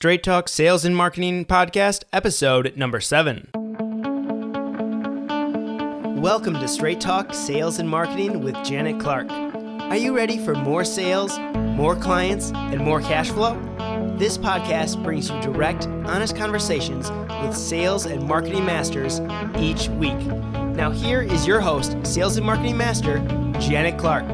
Straight Talk Sales and Marketing Podcast, episode number 7. Welcome to Straight Talk Sales and Marketing with Janet Clark. Are you ready for more sales, more clients, and more cash flow? This podcast brings you direct, honest conversations with sales and marketing masters each week. Now here is your host, Sales and Marketing Master, Janet Clark.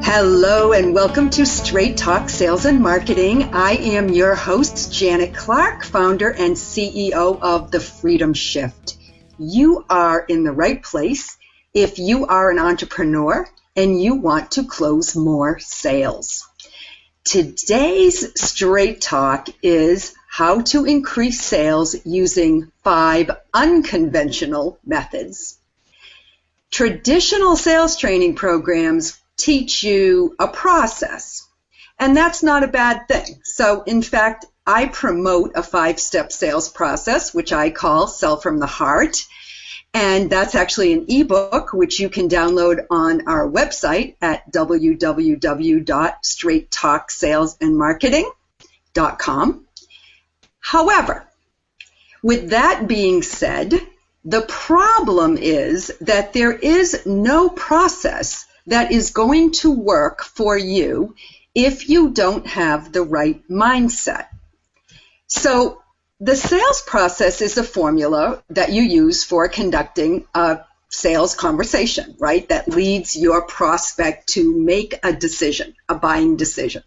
Hello and welcome to Straight Talk Sales and Marketing. I am your host, Janet Clark, founder and CEO of The Freedom Shift. You are in the right place if you are an entrepreneur and you want to close more sales. Today's Straight Talk is how to increase sales using 5 unconventional methods. Traditional sales training programs teach you a process, and that's not a bad thing. So in fact, I promote a 5-step sales process, which I call Sell from the Heart, and that's actually an ebook which you can download on our website at www.straighttalksalesandmarketing.com. However, with that being said, the problem is that there is no process that is going to work for you if you don't have the right mindset. So the sales process is a formula that you use for conducting a sales conversation, right? That leads your prospect to make a decision, a buying decision.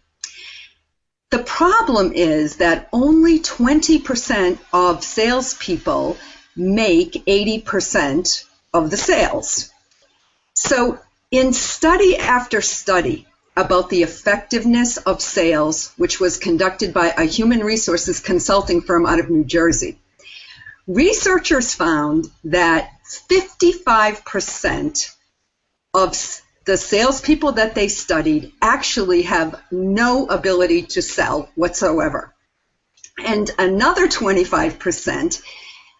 The problem is that only 20% of salespeople make 80% of the sales. So in study after study about the effectiveness of sales, which was conducted by a human resources consulting firm out of New Jersey, researchers found that 55% of the salespeople that they studied actually have no ability to sell whatsoever. And another 25%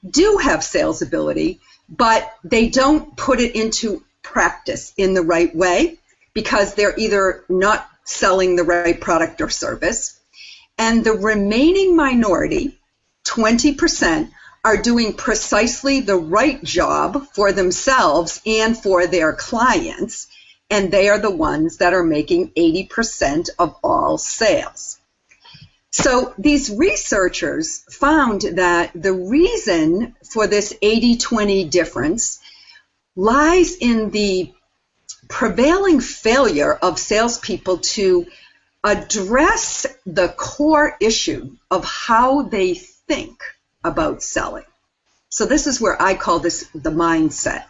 do have sales ability, but they don't put it into practice in the right way because they're either not selling the right product or service, and the remaining minority, 20%, are doing precisely the right job for themselves and for their clients, and they are the ones that are making 80% of all sales. So these researchers found that the reason for this 80-20 difference lies in the prevailing failure of salespeople to address the core issue of how they think about selling. So this is where I call this the mindset.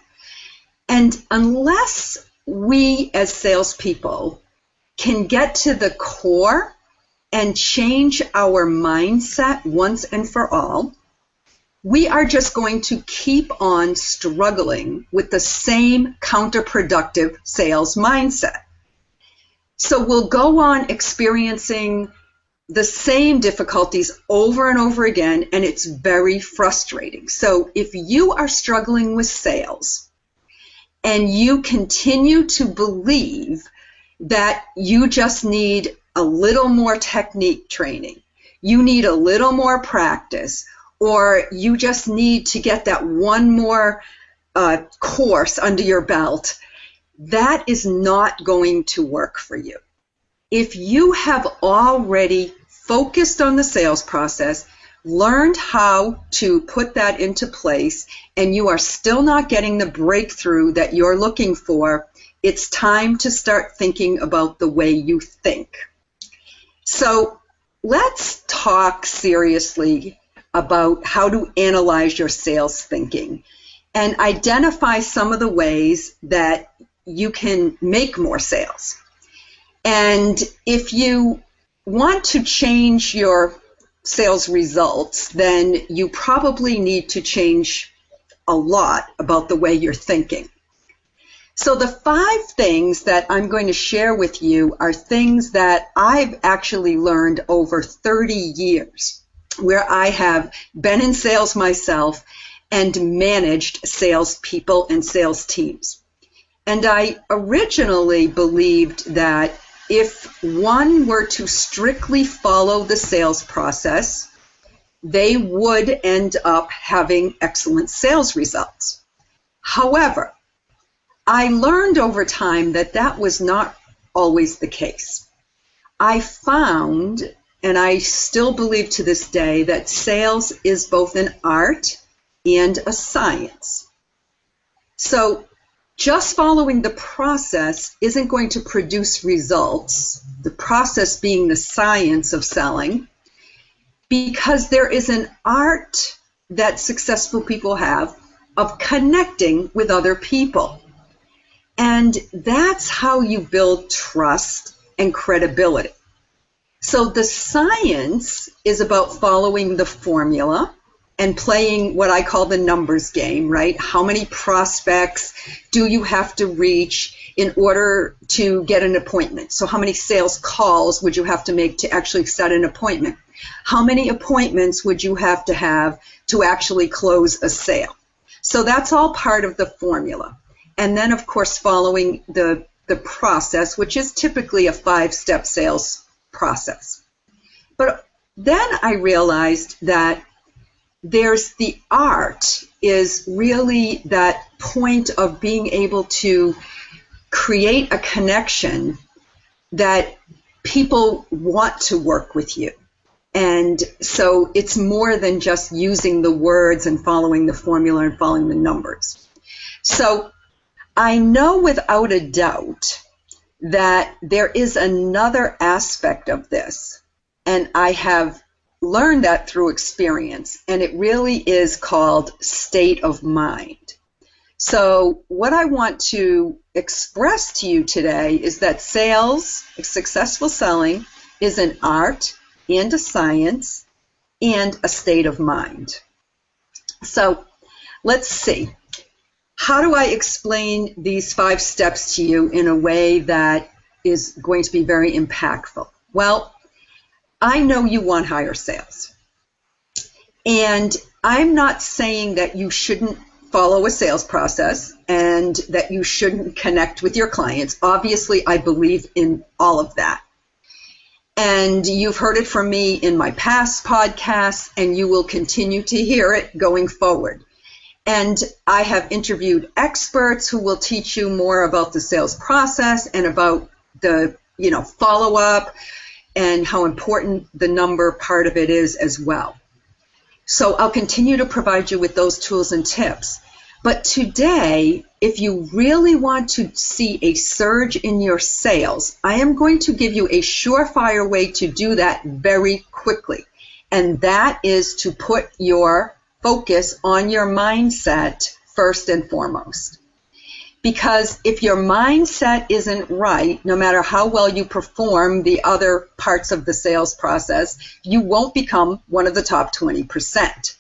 And unless we as salespeople can get to the core and change our mindset once and for all, we are just going to keep on struggling with the same counterproductive sales mindset. So we'll go on experiencing the same difficulties over and over again, and it's very frustrating. So if you are struggling with sales and you continue to believe that you just need a little more technique training, you need a little more practice, or you just need to get that one more course under your belt, that is not going to work for you. If you have already focused on the sales process, learned how to put that into place, and you are still not getting the breakthrough that you're looking for, it's time to start thinking about the way you think. So let's talk seriously about how to analyze your sales thinking and identify some of the ways that you can make more sales. And if you want to change your sales results, then you probably need to change a lot about the way you're thinking. So the 5 things that I'm going to share with you are things that I've actually learned over 30 years, where I have been in sales myself and managed salespeople and sales teams. And I originally believed that if one were to strictly follow the sales process, they would end up having excellent sales results. However, I learned over time that that was not always the case. I found, and I still believe to this day, that sales is both an art and a science. So just following the process isn't going to produce results, the process being the science of selling, because there is an art that successful people have of connecting with other people. And that's how you build trust and credibility. So the science is about following the formula and playing what I call the numbers game, right? How many prospects do you have to reach in order to get an appointment? So how many sales calls would you have to make to actually set an appointment? How many appointments would you have to actually close a sale? So that's all part of the formula. And then, of course, following the process, which is typically a 5-step sales process. But then I realized that there's the art is really that point of being able to create a connection that people want to work with you. And so it's more than just using the words and following the formula and following the numbers. So I know without a doubt that there is another aspect of this, and I have learned that through experience, and it really is called state of mind. So what I want to express to you today is that sales, successful selling, is an art and a science and a state of mind. So let's see. How do I explain these 5 steps to you in a way that is going to be very impactful? Well, I know you want higher sales. And I'm not saying that you shouldn't follow a sales process and that you shouldn't connect with your clients. Obviously, I believe in all of that. And you've heard it from me in my past podcasts, and you will continue to hear it going forward. And I have interviewed experts who will teach you more about the sales process and about the, follow-up and how important the number part of it is as well. So I'll continue to provide you with those tools and tips. But today, if you really want to see a surge in your sales, I am going to give you a surefire way to do that very quickly. And that is to put your focus on your mindset first and foremost. Because if your mindset isn't right, no matter how well you perform the other parts of the sales process, you won't become one of the top 20%.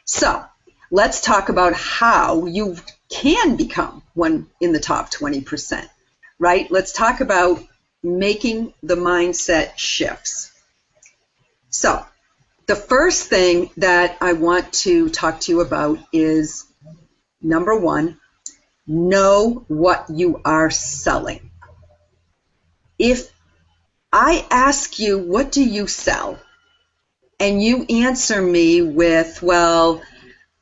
So let's talk about how you can become one in the top 20%, right? Let's talk about making the mindset shifts. So the first thing that I want to talk to you about is, number 1, know what you are selling. If I ask you, what do you sell? And you answer me with, well,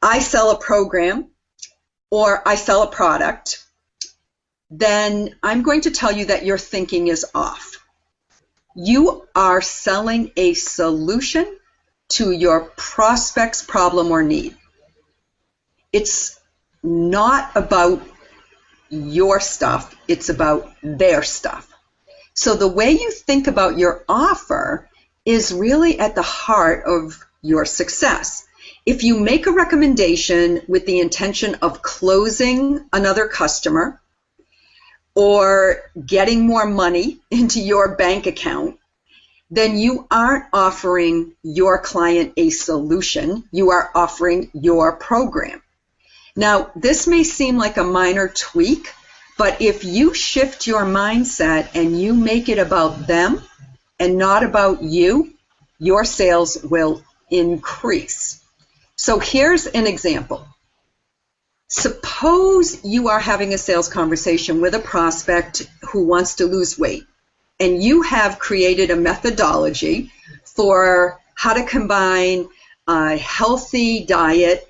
I sell a program or I sell a product, then I'm going to tell you that your thinking is off. You are selling a solution to your prospect's problem or need. It's not about your stuff, it's about their stuff. So the way you think about your offer is really at the heart of your success. If you make a recommendation with the intention of closing another customer or getting more money into your bank account, then you aren't offering your client a solution, you are offering your program. Now, this may seem like a minor tweak, but if you shift your mindset and you make it about them and not about you, your sales will increase. So here's an example. Suppose you are having a sales conversation with a prospect who wants to lose weight, and you have created a methodology for how to combine a healthy diet,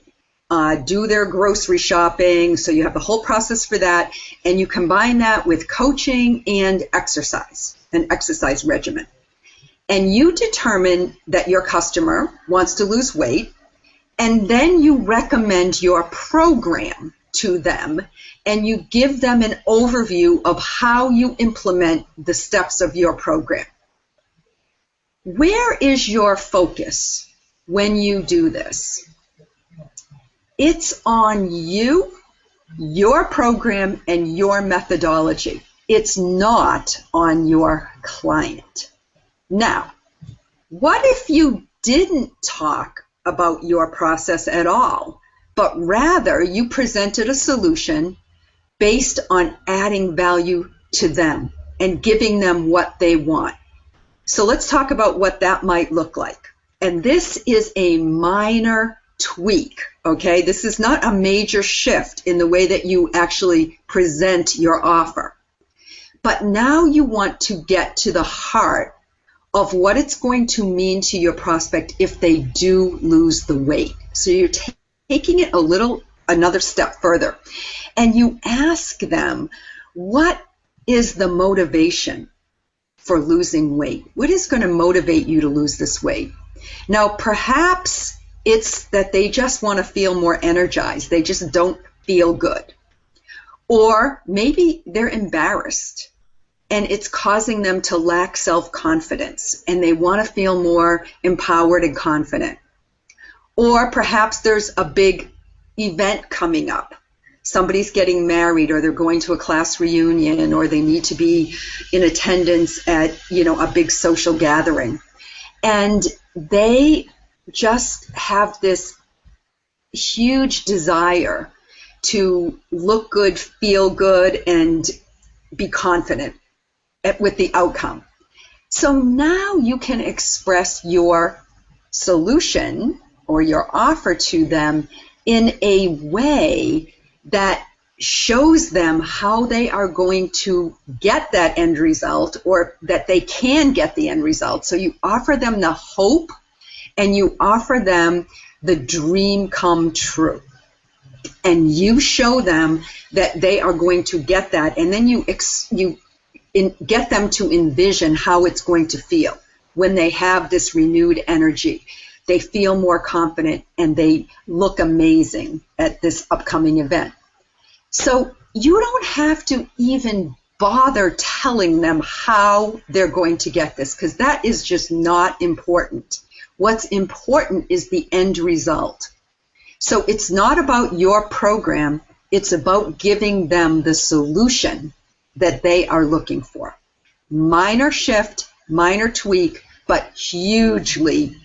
do their grocery shopping, so you have the whole process for that, and you combine that with coaching and exercise, an exercise regimen. And you determine that your customer wants to lose weight, and then you recommend your program to them, and you give them an overview of how you implement the steps of your program. Where is your focus when you do this? It's on you, your program, and your methodology. It's not on your client. Now, what if you didn't talk about your process at all, but rather you presented a solution based on adding value to them and giving them what they want? So let's talk about what that might look like. And this is a minor tweak, okay? This is not a major shift in the way that you actually present your offer. But now you want to get to the heart of what it's going to mean to your prospect if they do lose the weight. So you're taking it another step further. And you ask them, what is the motivation for losing weight? What is going to motivate you to lose this weight? Now, perhaps it's that they just want to feel more energized. They just don't feel good. Or maybe they're embarrassed and it's causing them to lack self-confidence and they want to feel more empowered and confident. Or perhaps there's a big event coming up. Somebody's getting married, or they're going to a class reunion, or they need to be in attendance at, a big social gathering. And they just have this huge desire to look good, feel good, and be confident with the outcome. So now you can express your solution or your offer to them in a way that shows them how they are going to get that end result, or that they can get the end result. So you offer them the hope and you offer them the dream come true. And you show them that they are going to get that, and then you get them to envision how it's going to feel when they have this renewed energy. They feel more confident and they look amazing at this upcoming event. So you don't have to even bother telling them how they're going to get this, because that is just not important. What's important is the end result. So it's not about your program, it's about giving them the solution that they are looking for. Minor shift, minor tweak, but hugely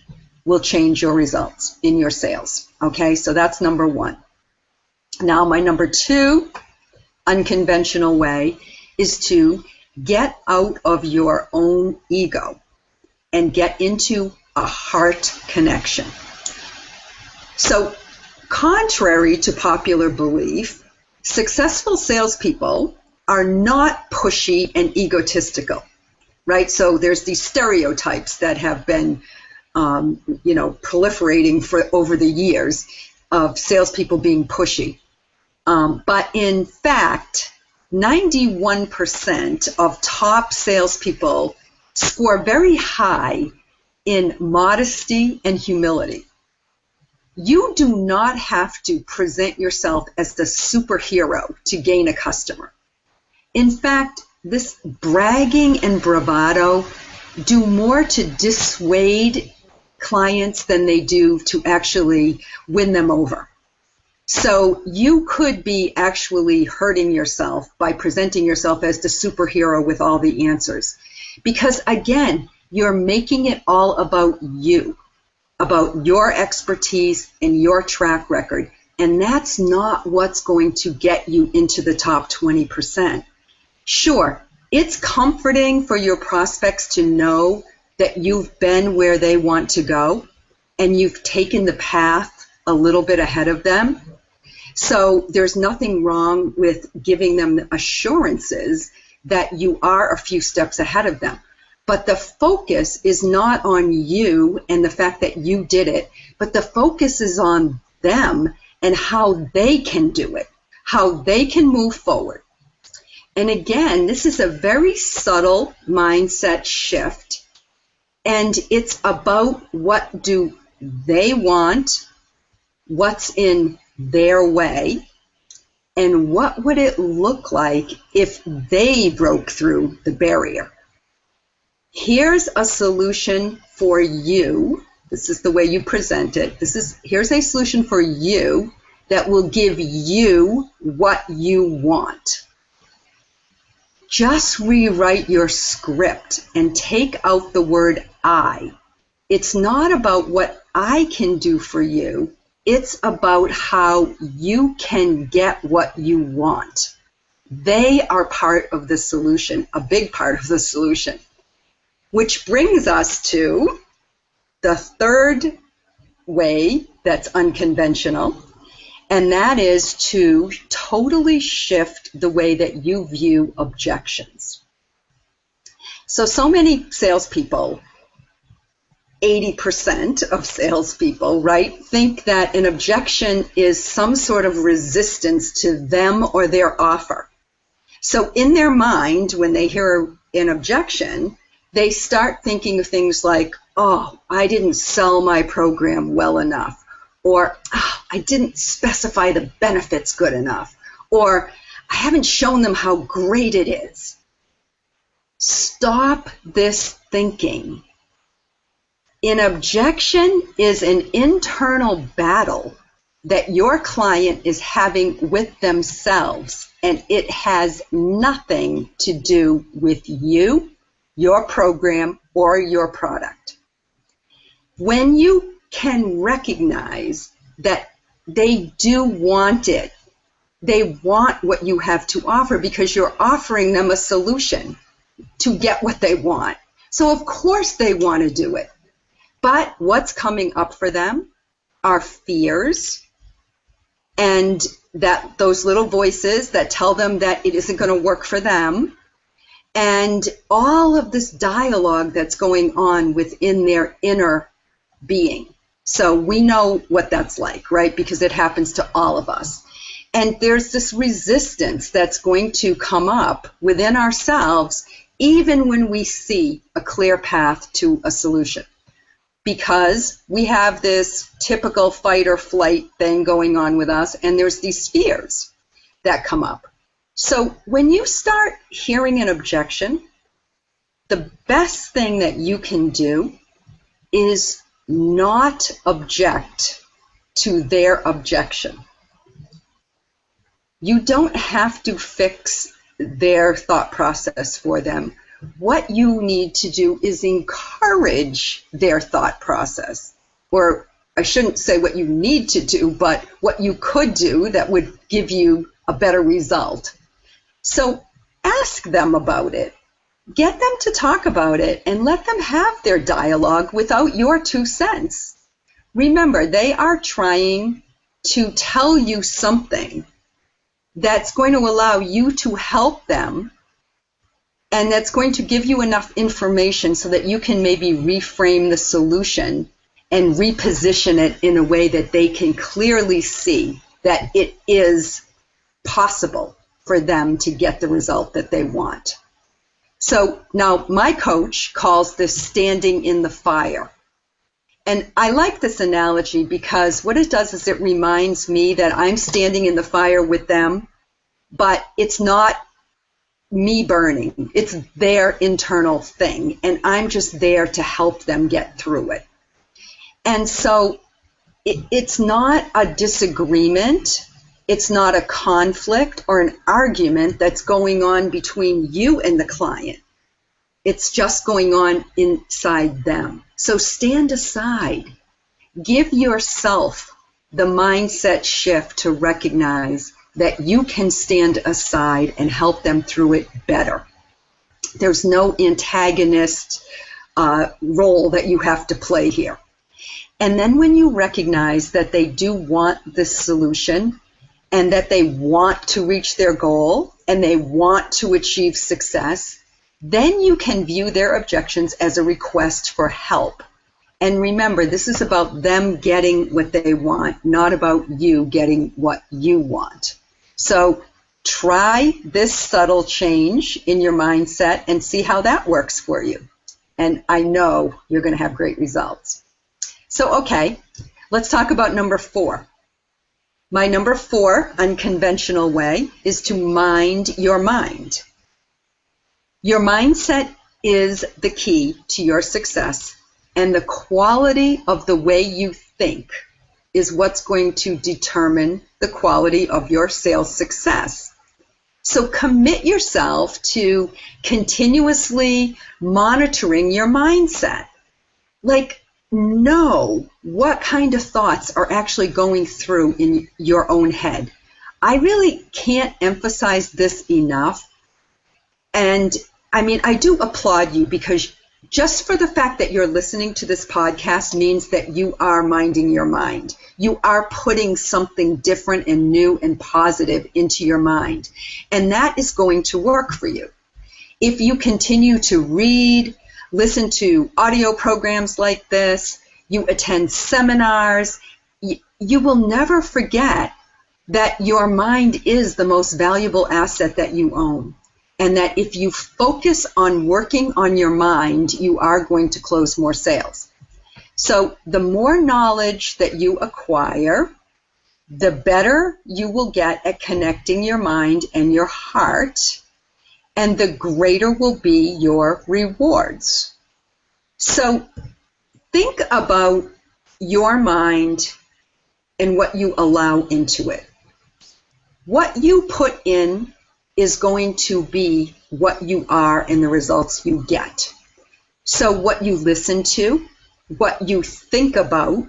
will change your results in your sales. Okay, so that's number one. Now, my number two unconventional way is to get out of your own ego and get into a heart connection. So, contrary to popular belief, successful salespeople are not pushy and egotistical, right? So there's these stereotypes that have been, proliferating for over the years of salespeople being pushy. But in fact, 91% of top salespeople score very high in modesty and humility. You do not have to present yourself as the superhero to gain a customer. In fact, this bragging and bravado do more to dissuade clients than they do to actually win them over. So you could be actually hurting yourself by presenting yourself as the superhero with all the answers. Because again, you're making it all about you, about your expertise and your track record. And that's not what's going to get you into the top 20%. Sure, it's comforting for your prospects to know that you've been where they want to go and you've taken the path a little bit ahead of them. So there's nothing wrong with giving them assurances that you are a few steps ahead of them. But the focus is not on you and the fact that you did it, but the focus is on them and how they can do it, how they can move forward. And again, this is a very subtle mindset shift, and it's about what do they want, what's in their way, and what would it look like if they broke through the barrier. Here's a solution for you. This is the way you present it. Here's a solution for you that will give you what you want. Just rewrite your script and take out the word I. It's not about what I can do for you. It's about how you can get what you want. They are part of the solution, a big part of the solution. Which brings us to the third way that's unconventional, and that is to totally shift the way that you view objections. So many salespeople, 80% of salespeople, right, think that an objection is some sort of resistance to them or their offer. So in their mind, when they hear an objection, they start thinking of things like, oh, I didn't sell my program well enough, or oh, I didn't specify the benefits good enough, or I haven't shown them how great it is. Stop this thinking. An objection is an internal battle that your client is having with themselves, and it has nothing to do with you, your program, or your product. When you can recognize that they do want it, they want what you have to offer because you're offering them a solution to get what they want. So of course they want to do it. But what's coming up for them are fears and that those little voices that tell them that it isn't going to work for them, and all of this dialogue that's going on within their inner being. So we know what that's like, right? Because it happens to all of us. And there's this resistance that's going to come up within ourselves even when we see a clear path to a solution. Because we have this typical fight or flight thing going on with us, and there's these fears that come up. So when you start hearing an objection, the best thing that you can do is not object to their objection. You don't have to fix their thought process for them. What you need to do is encourage their thought process. Or I shouldn't say what you need to do, but what you could do that would give you a better result. So ask them about it. Get them to talk about it and let them have their dialogue without your 2 cents. Remember, they are trying to tell you something that's going to allow you to help them, and that's going to give you enough information so that you can maybe reframe the solution and reposition it in a way that they can clearly see that it is possible for them to get the result that they want. So now my coach calls this standing in the fire. And I like this analogy because what it does is it reminds me that I'm standing in the fire with them, but it's not me burning. It's their internal thing, and I'm just there to help them get through it. And so it's not a disagreement. It's not a conflict or an argument that's going on between you and the client. It's just going on inside them. So stand aside. Give yourself the mindset shift to recognize that you can stand aside and help them through it better. There's no antagonist role that you have to play here. And then when you recognize that they do want this solution, and that they want to reach their goal and they want to achieve success, then you can view their objections as a request for help. And remember, this is about them getting what they want, not about you getting what you want. So try this subtle change in your mindset and see how that works for you. And I know you're going to have great results. So, okay, let's talk about number 4. My number 4 unconventional way is to mind your mind. Your mindset is the key to your success, and the quality of the way you think is what's going to determine the quality of your sales success. So commit yourself to continuously monitoring your mindset. Like, know what kind of thoughts are actually going through in your own head. I really can't emphasize this enough. And I mean, I do applaud you, because just for the fact that you're listening to this podcast means that you are minding your mind. You are putting something different and new and positive into your mind. And that is going to work for you. If you continue to read, listen to audio programs like this, you attend seminars, you will never forget that your mind is the most valuable asset that you own. And that if you focus on working on your mind, you are going to close more sales. So the more knowledge that you acquire, the better you will get at connecting your mind and your heart, and the greater will be your rewards. So think about your mind and what you allow into it. What you put in is going to be what you are and the results you get. So what you listen to, what you think about,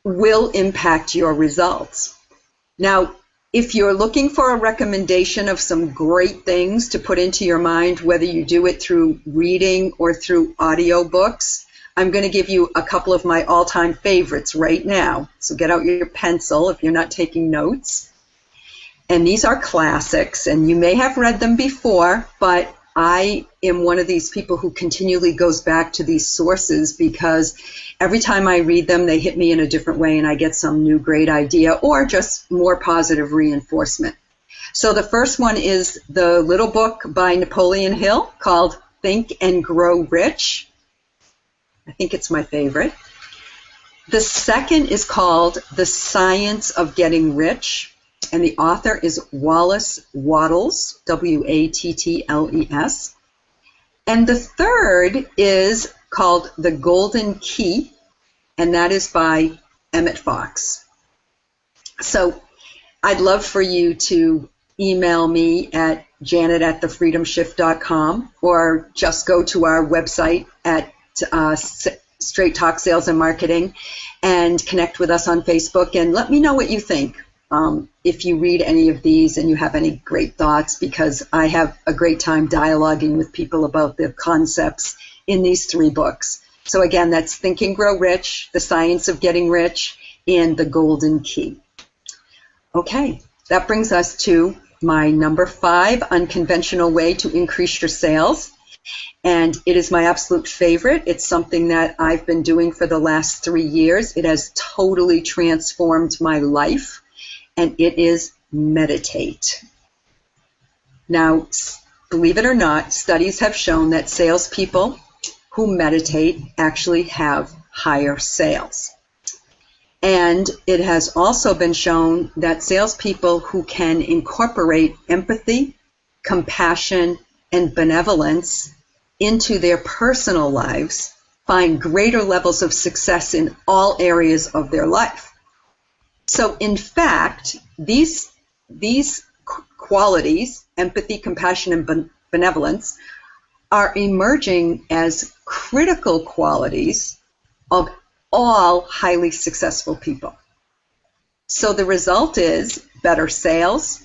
will impact your results. Now, if you're looking for a recommendation of some great things to put into your mind, whether you do it through reading or through audiobooks, I'm going to give you a couple of my all-time favorites right now. So get out your pencil if you're not taking notes. And these are classics, and you may have read them before, but I am one of these people who continually goes back to these sources, because every time I read them, they hit me in a different way and I get some new great idea or just more positive reinforcement. So the first one is the little book by Napoleon Hill called Think and Grow Rich. I think it's my favorite. The second is called The Science of Getting Rich. And the author is Wallace, Wattles, Wattles. And the third is called The Golden Key, and that is by Emmet Fox. So I'd love for you to email me at janet@thefreedomshift.com, or just go to our website at Straight Talk Sales and Marketing and connect with us on Facebook, and let me know what you think. If you read any of these and you have any great thoughts, because I have a great time dialoguing with people about the concepts in these 3 books. So again, that's Think and Grow Rich, The Science of Getting Rich, and The Golden Key. Okay, that brings us to my number 5 unconventional way to increase your sales. And it is my absolute favorite. It's something that I've been doing for the last 3 years. It has totally transformed my life. And it is meditate. Now, believe it or not, studies have shown that salespeople who meditate actually have higher sales. And it has also been shown that salespeople who can incorporate empathy, compassion, and benevolence into their personal lives find greater levels of success in all areas of their life. So, in fact, these qualities, empathy, compassion, and benevolence, are emerging as critical qualities of all highly successful people. So the result is better sales,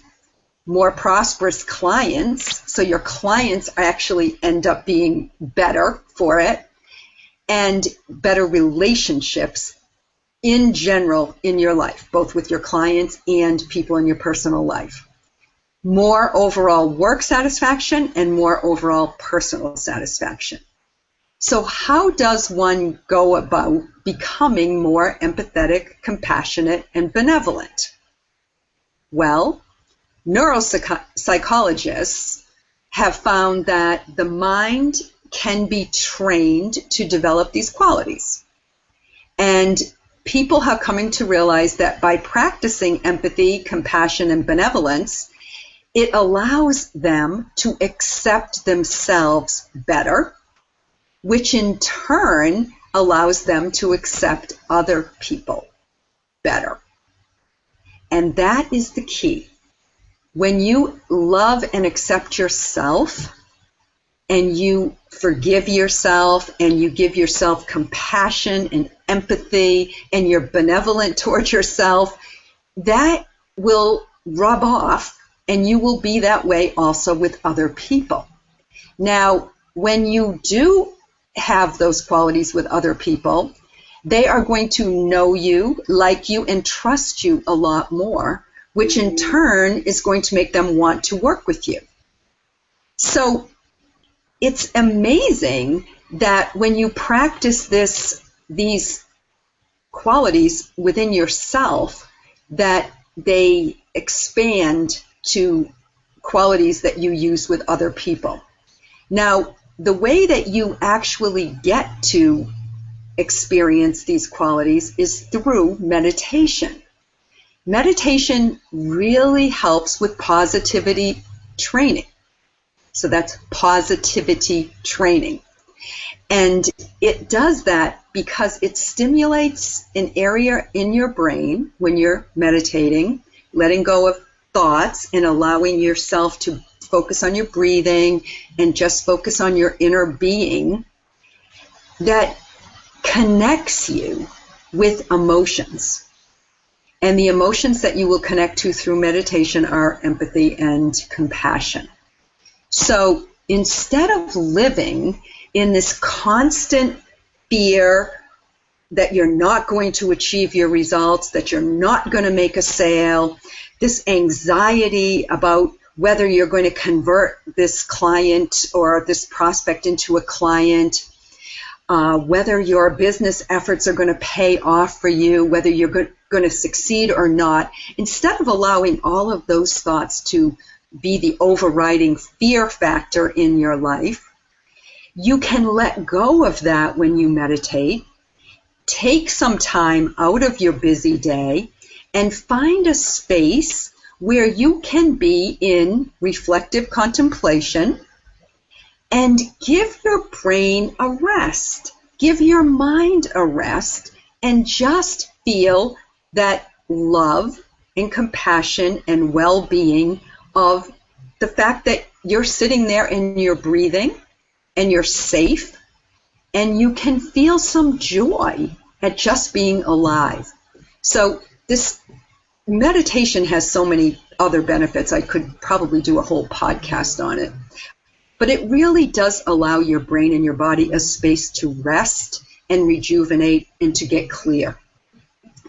more prosperous clients, so your clients actually end up being better for it, and better relationships, in general in your life, both with your clients and people in your personal life. More overall work satisfaction and more overall personal satisfaction. So how does one go about becoming more empathetic, compassionate, and benevolent? Well, neuropsychologists have found that the mind can be trained to develop these qualities. And people have coming to realize that by practicing empathy, compassion, and benevolence, it allows them to accept themselves better, which in turn allows them to accept other people better. And that is the key. When you love and accept yourself, and you forgive yourself, and you give yourself compassion and empathy, and you're benevolent towards yourself, that will rub off, and you will be that way also with other people. Now, when you do have those qualities with other people, they are going to know you, like you, and trust you a lot more, which in turn is going to make them want to work with you. So it's amazing that when you practice these qualities within yourself, that they expand to qualities that you use with other people. Now, the way that you actually get to experience these qualities is through meditation. Meditation really helps with positivity training. So that's positivity training. And it does that because it stimulates an area in your brain when you're meditating, letting go of thoughts and allowing yourself to focus on your breathing and just focus on your inner being, that connects you with emotions. And the emotions that you will connect to through meditation are empathy and compassion. So instead of living in this constant fear that you're not going to achieve your results, that you're not going to make a sale, this anxiety about whether you're going to convert this client or this prospect into a client, whether your business efforts are going to pay off for you, whether you're going to succeed or not, instead of allowing all of those thoughts to be the overriding fear factor in your life, you can let go of that when you meditate, take some time out of your busy day, and find a space where you can be in reflective contemplation and give your brain a rest, give your mind a rest, and just feel that love and compassion and well-being of the fact that you're sitting there and you're breathing and you're safe and you can feel some joy at just being alive. So this meditation has so many other benefits. I could probably do a whole podcast on it. But it really does allow your brain and your body a space to rest and rejuvenate and to get clear.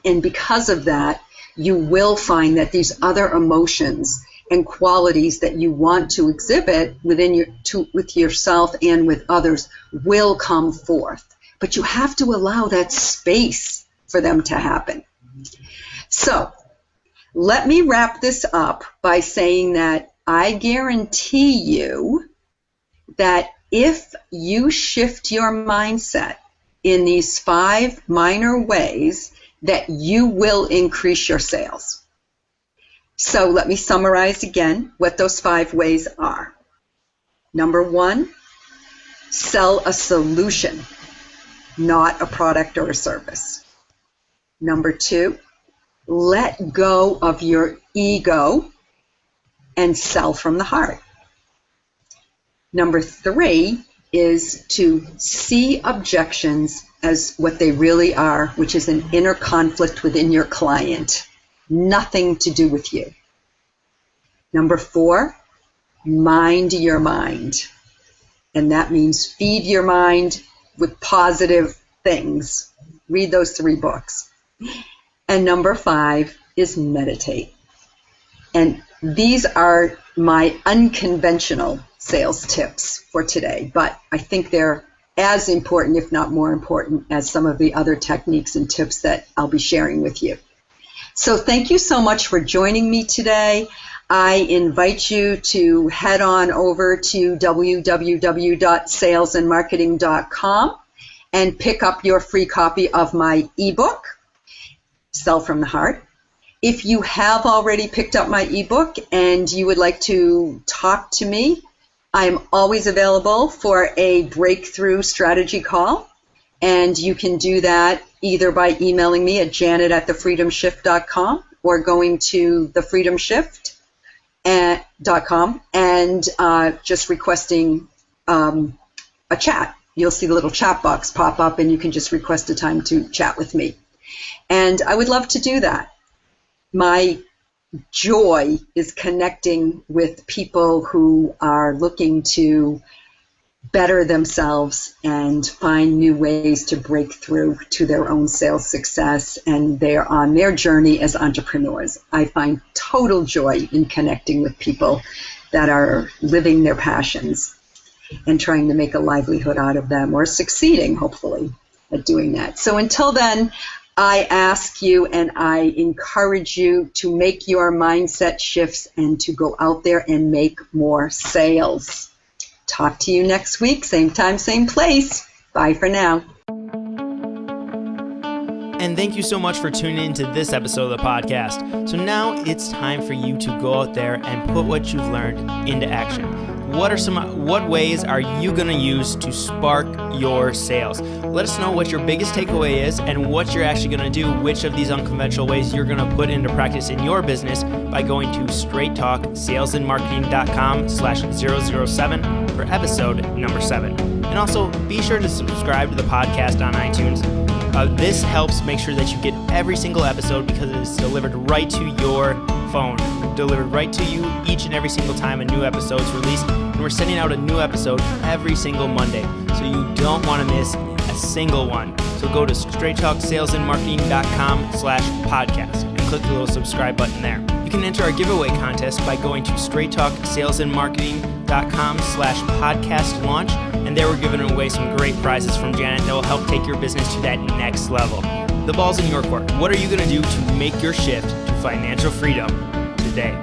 And because of that, you will find that these other emotions and qualities that you want to exhibit with yourself and with others will come forth. But you have to allow that space for them to happen. So let me wrap this up by saying that I guarantee you that if you shift your mindset in these 5 minor ways, that you will increase your sales. So let me summarize again what those 5 ways are. Number 1, sell a solution, not a product or a service. Number 2, let go of your ego and sell from the heart. Number 3 is to see objections as what they really are, which is an inner conflict within your client, nothing to do with you. Number 4, mind your mind. And that means feed your mind with positive things. Read those 3 books. And number 5 is meditate. And these are my unconventional sales tips for today, but I think they're as important, if not more important, as some of the other techniques and tips that I'll be sharing with you. So thank you so much for joining me today. I invite you to head on over to www.salesandmarketing.com and pick up your free copy of my ebook, Sell from the Heart. If you have already picked up my ebook and you would like to talk to me, I'm always available for a breakthrough strategy call. And you can do that either by emailing me at janet@thefreedomshift.com or going to thefreedomshift.com and just requesting a chat. You'll see the little chat box pop up and you can just request a time to chat with me. And I would love to do that. My joy is connecting with people who are looking to better themselves and find new ways to break through to their own sales success, and they're on their journey as entrepreneurs. I find total joy in connecting with people that are living their passions and trying to make a livelihood out of them, or succeeding, hopefully, at doing that. So until then, I ask you and I encourage you to make your mindset shifts and to go out there and make more sales. Talk to you next week, same time, same place. Bye for now. And thank you so much for tuning in to this episode of the podcast. So now it's time for you to go out there and put what you've learned into action. What ways are you going to use to spark your sales? Let us know what your biggest takeaway is and what you're actually going to do, which of these unconventional ways you're going to put into practice in your business by going to straighttalksalesandmarketing.com/007 for episode number 7. And also be sure to subscribe to the podcast on iTunes. This helps make sure that you get every single episode because it is delivered right to your phone, delivered right to you each and every single time a new episode is released. And we're sending out a new episode every single Monday, so you don't want to miss a single one. So go to straighttalksalesandmarketing.com/podcast and click the little subscribe button there. You can enter our giveaway contest by going to straighttalksalesandmarketing.com/podcast launch, and there we're giving away some great prizes from Janet that will help take your business to that next level. The ball's in your court. What are you going to do to make your shift to financial freedom today?